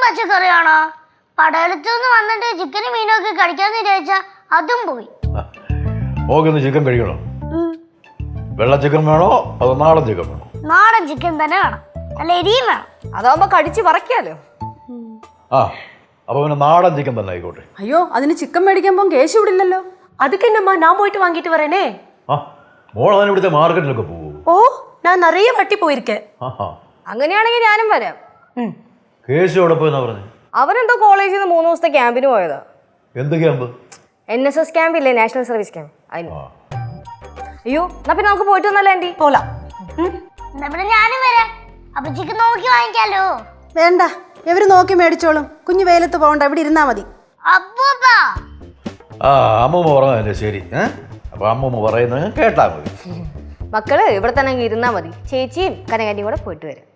പച്ചക്കറിയാണോ? പടയലത്തുനിന്ന് വന്നിട്ട് ചിക്കനും മീനും ഒക്കെ കഴിക്കാന്ന് വിചാരിച്ചാ അതും പോയി. ഓക്കൊന്ന് ചിക്കൻ കഴിക്കണോ? വെള്ള ചിക്കൻ വേണോ അതോ നാടൻ ചിക്കൻ വേണോ? നാടൻ ചിക്കൻ തന്നെ വേണം, നല്ല എരിയും വേണം. അതാവുമ്പോ കടിച്ച് പറിക്കാലോ. ആ അപ്പൊ പിന്നെ നാടൻ ചിക്കൻ തന്നെ ആയിക്കോട്ടെ. അയ്യോ, അതിന് ചിക്കൻ മേടിക്കുമ്പോ കേശു ഇവിടില്ലല്ലോ. அதுக்கு என்னம்மா, நான் போயிட்டு வாங்கிட்டு வரேனே. ആ മോൾ അതിന് ഇവിടുത്തെ മാർക്കറ്റിലൊക്കെ പോകുമോ? ஓ, நான் நிறைய வாட்டி போயிருக்கேன். അങ്ങനെയാണെങ്കിൽ ഞാനും വരാം. കേശു എവിടെ പോയെന്നാ പറഞ്ഞു? അവരെന്തോ കോളേജിൽ നിന്ന് 3 ദിവസത്തെ ക്യാമ്പിന് പോയതാ. എന്ത് ക്യാമ്പ്? NSS ക്യാമ്പ് ഇല്ലേ, നാഷണൽ സർവീസ് ക്യാമ്പ്. അതിന്. അയ്യോ, എന്നാ പിന്നെ നമുക്ക് പോയിട്ട് വന്നല്ലോ ആന്റി. போலாம். എന്നാ പിന്നെ ഞാനും വരാം. അപ്പൊ ചിക്കൻ നോക്കി വാങ്ങിക്കാലോ. വേണ്ട, ഇവര് നോക്കി മേടിച്ചോളും. കുഞ്ഞു വെയിലത്ത് പോകണ്ട, ഇവിടെ ഇരുന്നാ മതി. അപ്പൂപ്പാ, ആ അമ്മൂമ്മ പറഞ്ഞതല്ലേ ശരി. അപ്പൊ അമ്മൂമ്മ പറയുന്നത് കേട്ടാ മതി. മക്കള് ഇവിടെ തന്നെ ഇരുന്നാ മതി. ചേച്ചിയും കനകാന്റിയും കൂടെ പോയിട്ട് വരും.